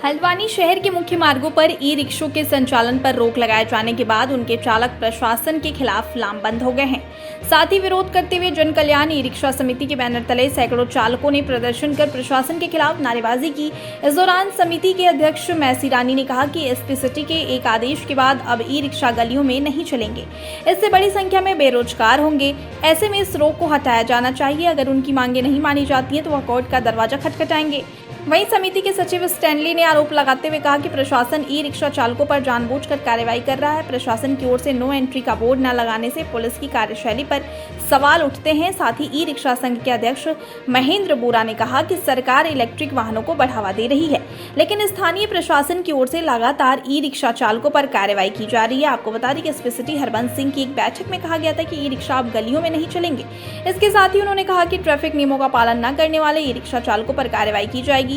हल्द्वानी शहर के मुख्य मार्गों पर ई रिक्शों के संचालन पर रोक लगाए जाने के बाद उनके चालक प्रशासन के खिलाफ लामबंद हो गए हैं। साथ ही विरोध करते हुए जन कल्याण ई रिक्शा समिति के बैनर तले सैकड़ों चालकों ने प्रदर्शन कर प्रशासन के खिलाफ नारेबाजी की। इस दौरान समिति के अध्यक्ष मैसी रानी ने कहा कि एसपी सिटी के एक आदेश के बाद अब ई रिक्शा गलियों में नहीं चलेंगे। इससे बड़ी संख्या में बेरोजगार होंगे। ऐसे में इस रोक को हटाया जाना चाहिए। अगर उनकी मांगे नहीं मानी जाती है तो वह कोर्ट का दरवाजा खटखटाएंगे। वहीं समिति के सचिव स्टैनली ने आरोप लगाते हुए कहा कि प्रशासन ई रिक्शा चालकों पर जानबूझकर कार्रवाई कर रहा है। प्रशासन की ओर से नो एंट्री का बोर्ड न लगाने से पुलिस की कार्यशैली पर सवाल उठते हैं। साथ ही ई रिक्शा संघ के अध्यक्ष महेंद्र बोरा ने कहा कि सरकार इलेक्ट्रिक वाहनों को बढ़ावा दे रही है, लेकिन स्थानीय प्रशासन की ओर से लगातार ई रिक्शा चालकों पर कार्रवाई की जा रही है। आपको बता दें कि एसपी सिटी हरबंस सिंह की एक बैठक में कहा गया था कि ई रिक्शा अब गलियों में नहीं चलेंगे। इसके साथ ही उन्होंने कहा कि ट्रैफिक नियमों का पालन न करने वाले ई रिक्शा चालकों पर कार्रवाई की जाएगी।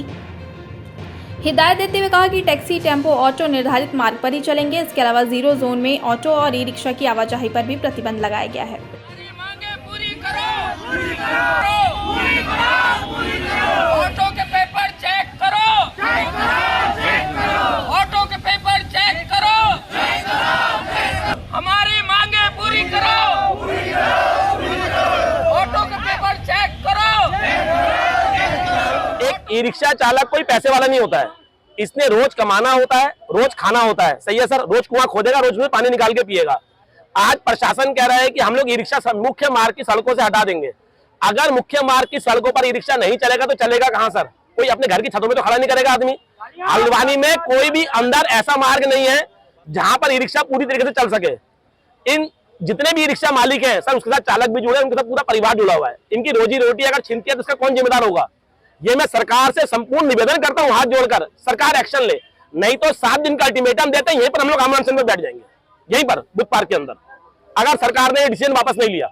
हिदायत देते हुए कहा कि टैक्सी, टेम्पो, ऑटो निर्धारित मार्ग पर ही चलेंगे। इसके अलावा जीरो जोन में ऑटो और ई रिक्शा की आवाजाही पर भी प्रतिबंध लगाया गया है। ऑटो के पेपर चेक करो, ऑटो के पेपर चेक करो, हमारी मांगे पूरी करो, ऑटो के पेपर चेक करो। एक ई रिक्शा चालक कोई पैसे वाला नहीं होता है। इसने रोज कमाना होता है, रोज खाना होता है। सही है सर, रोज कुआं खोदेगा, रोज में पानी निकाल के पिएगा। आज प्रशासन कह रहा है कि हम लोग ई रिक्शा मुख्य मार्ग की सड़कों से हटा देंगे। अगर मुख्य मार्ग की सड़कों पर ई रिक्शा नहीं चलेगा तो चलेगा कहां सर? कोई अपने घर की छतों में तो खड़ा नहीं करेगा आदमी। हल्द्वानी में कोई भी अंदर ऐसा मार्ग नहीं है जहां पर ई रिक्शा पूरी तरीके से चल सके। इन जितने भी ई रिक्शा मालिक हैं सर, उसके साथ चालक भी जुड़े हैं, उनके साथ पूरा परिवार जुड़ा हुआ है। इनकी रोजी रोटी अगर छिनती है तो इसका कौन जिम्मेदार होगा? ये मैं सरकार से संपूर्ण निवेदन करता हूं, हाथ जोड़कर सरकार एक्शन ले, नहीं तो 7 दिन का अल्टीमेटम देते हैं। यहीं पर हम लोग आमरण में बैठ जाएंगे, यहीं पर बुद्ध पार्क के अंदर, अगर सरकार ने डिसीजन वापस नहीं लिया।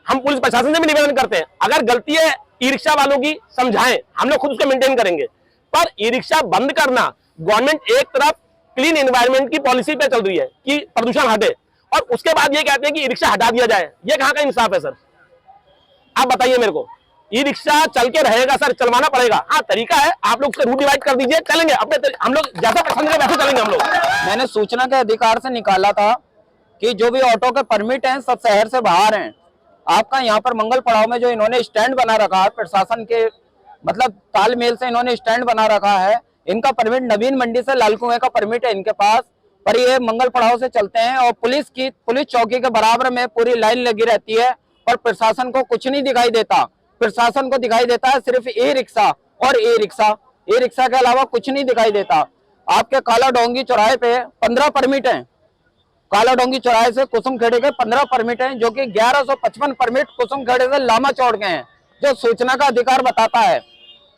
हम पुलिस प्रशासन से भी निवेदन करते हैं, अगर गलती है ई रिक्शा वालों की समझाएं, हम लोग खुद उसको मेंटेन करेंगे। पर ई रिक्शा बंद करना, गवर्नमेंट एक तरफ क्लीन एनवायरनमेंट की पॉलिसी पे चल रही है कि प्रदूषण हटे, और उसके बाद ये कहते हैं कि ई रिक्शा हटा दिया जाए। ये कहां का इंसाफ है सर? आप बताइए मेरे को। ई रिक्शा चल के रहेगा सर, चलवाना पड़ेगा। हाँ, तरीका है, आप लोग उसका रूट डिवाइड कर दीजिए, चलेंगे अपने हम लोग जैसा पसंद है वैसे चलेंगे हम लोग। मैंने सूचना के अधिकार से निकाला था कि जो भी ऑटो के परमिट हैं सब शहर से बाहर हैं। आपका यहाँ पर मंगल पड़ाव में जो इन्होंने स्टैंड बना रखा है, प्रशासन के मतलब तालमेल से इन्होंने स्टैंड बना रखा है। इनका परमिट नवीन मंडी से लाल कुएं का परमिट है इनके पास, पर ये मंगल पड़ाव से चलते हैं और पुलिस चौकी के बराबर में पूरी लाइन लगी रहती है, और प्रशासन को कुछ नहीं दिखाई देता। प्रशासन को दिखाई देता है सिर्फ ई रिक्शा और ई रिक्शा के अलावा कुछ नहीं दिखाई देता। आपके काला डोंगी चौराहे पे 15 परमिट हैं। काला डोंगी चौराहे से कुसुमखेड़े के 15 परमिट हैं, जो कि 1155 परमिट कुसुमखेड़े से लामा चौड़ के हैं, जो सूचना का अधिकार बताता है।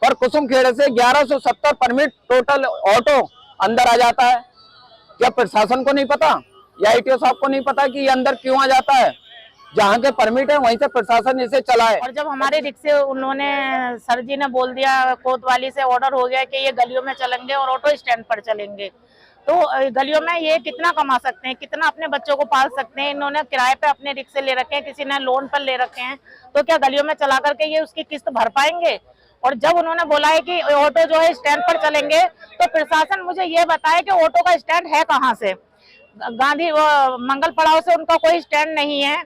पर कुसुमखेड़े से 1170 परमिट टोटल ऑटो अंदर आ जाता है। क्या प्रशासन को नहीं पता या ITO साहब को नहीं पता कि ये अंदर क्यों आ जाता है? जहाँ के परमिट है वहीं से प्रशासन इसे चलाए। और जब हमारे रिक्शे उन्होंने सर जी ने बोल दिया, कोतवाली से ऑर्डर हो गया कि ये गलियों में चलेंगे और ऑटो स्टैंड पर चलेंगे, तो गलियों में ये कितना कमा सकते हैं, कितना अपने बच्चों को पाल सकते हैं? इन्होंने किराए पे अपने रिक्शे ले रखे हैं, किसी ने लोन पर ले रखे हैं, तो क्या गलियों में चला करके ये उसकी किस्त भर पाएंगे? और जब उन्होंने बोला है कि ऑटो जो है स्टैंड पर चलेंगे, तो प्रशासन मुझे ये बताए कि ऑटो का स्टैंड है कहाँ से? गांधी मंगल पड़ाव से उनका कोई स्टैंड नहीं है,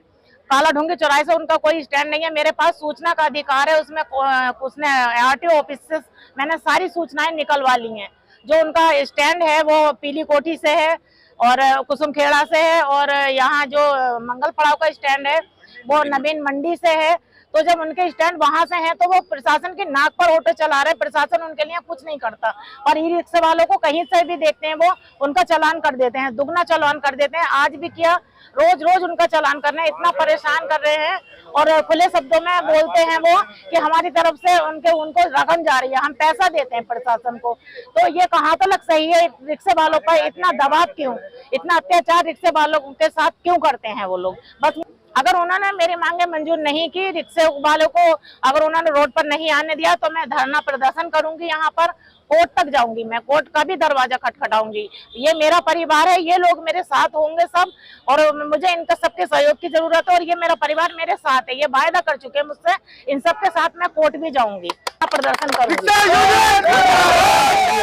काला ढूंगी चौराहे से उनका कोई स्टैंड नहीं है। मेरे पास सूचना का अधिकार है, उसने RTO ऑफिस से मैंने सारी सूचनाएं निकलवा ली हैं। जो उनका स्टैंड है वो पीली कोठी से है और कुसुमखेड़ा से है, और यहाँ जो मंगल पड़ाव का स्टैंड है वो नवीन मंडी से है। तो जब उनके स्टैंड वहां से हैं तो वो प्रशासन की नाक पर ऑटो चला रहे, प्रशासन उनके लिए कुछ नहीं करता। और ई रिक्शा वालों को कहीं से भी देखते हैं वो उनका चालान कर देते हैं, दुगना चालान कर देते हैं। आज भी किया, रोज रोज उनका चालान कर रहे हैं, इतना परेशान कर रहे हैं। और खुले शब्दों में बोलते हैं वो कि हमारी तरफ से उनको रकम जा रही है, हम पैसा देते हैं प्रशासन को। तो ये कहाँ तक सही है? रिक्शे वालों पर इतना दबाव क्यों, इतना अत्याचार रिक्शे वालों के साथ क्यों करते हैं वो लोग? बस अगर उन्होंने मेरी मांगे मंजूर नहीं की, रिक्शे वालों को अगर उन्होंने रोड पर नहीं आने दिया तो मैं धरना प्रदर्शन करूंगी, यहाँ पर कोर्ट तक जाऊंगी, मैं कोर्ट का भी दरवाजा खटखटाऊंगी। ये मेरा परिवार है, ये लोग मेरे साथ होंगे सब, और मुझे इनका सबके सहयोग की जरूरत है, और ये मेरा परिवार मेरे साथ है, ये वायदा कर चुके हैं मुझसे, इन सबके साथ मैं कोर्ट भी जाऊंगी, प्रदर्शन करूंगी।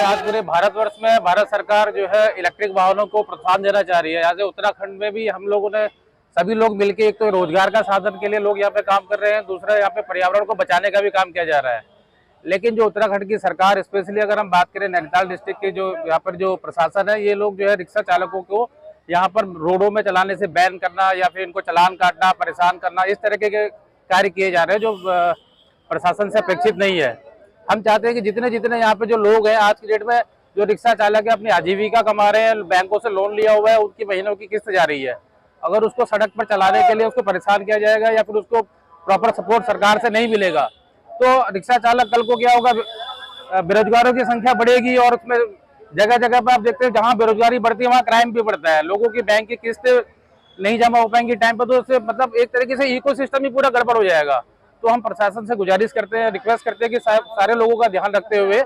आज पूरे भारतवर्ष में भारत सरकार जो है इलेक्ट्रिक वाहनों को प्रोत्साहन देना चाह रही है। यहाँ से उत्तराखंड में भी हम लोगों ने सभी लोग मिलकर एक तो रोजगार का साधन के लिए लोग यहाँ पे काम कर रहे हैं, दूसरा यहाँ पे पर्यावरण को बचाने का भी काम किया जा रहा है। लेकिन जो उत्तराखंड की सरकार, स्पेशली अगर हम बात करें नैनीताल डिस्ट्रिक्ट के जो यहाँ पर जो प्रशासन है, ये लोग जो है रिक्शा चालकों को यहाँ पर रोडों में चलाने से बैन करना या फिर इनको चालान काटना, परेशान करना, इस तरह के कार्य किए जा रहे हैं जो प्रशासन से अपेक्षित नहीं है। हम चाहते हैं कि जितने जितने यहाँ पे जो लोग हैं आज की डेट में जो रिक्शा चालक है अपनी आजीविका कमा रहे हैं, बैंकों से लोन लिया हुआ है, उनकी महीनों की किस्त जा रही है, अगर उसको सड़क पर चलाने के लिए उसको परेशान किया जाएगा या फिर उसको प्रॉपर सपोर्ट सरकार से नहीं मिलेगा तो रिक्शा चालक कल को क्या होगा, बेरोजगारों की संख्या बढ़ेगी और उसमें जगह जगह पर आप देखते हैं जहाँ बेरोजगारी बढ़ती है वहाँ क्राइम भी बढ़ता है, लोगों की बैंक की किस्त नहीं जमा हो पाएंगी टाइम पर, तो उससे मतलब एक तरीके से इकोसिस्टम ही पूरा गड़बड़ हो जाएगा। तो हम प्रशासन से गुजारिश करते हैं, रिक्वेस्ट करते हैं कि सारे लोगों का ध्यान रखते हुए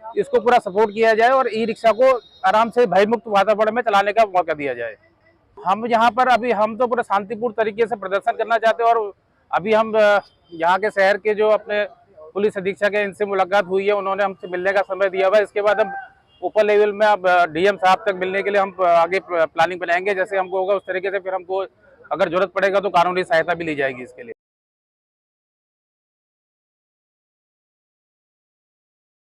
इसको पूरा सपोर्ट किया जाए और ई रिक्शा को आराम से भयमुक्त वातावरण में चलाने का मौका दिया जाए। हम यहाँ पर अभी हम तो पूरा शांतिपूर्ण तरीके से प्रदर्शन करना चाहते हैं और अभी हम यहाँ के शहर के जो अपने पुलिस अधीक्षक है इनसे मुलाकात हुई है, उन्होंने हमसे मिलने का समय दिया हुआ है। इसके बाद हम ऊपर लेवल में अब डीएम साहब तक मिलने के लिए हम आगे प्लानिंग बनाएंगे, जैसे हमको होगा उस तरीके से फिर हमको अगर जरूरत पड़ेगा तो कानूनी सहायता भी ली जाएगी इसके लिए।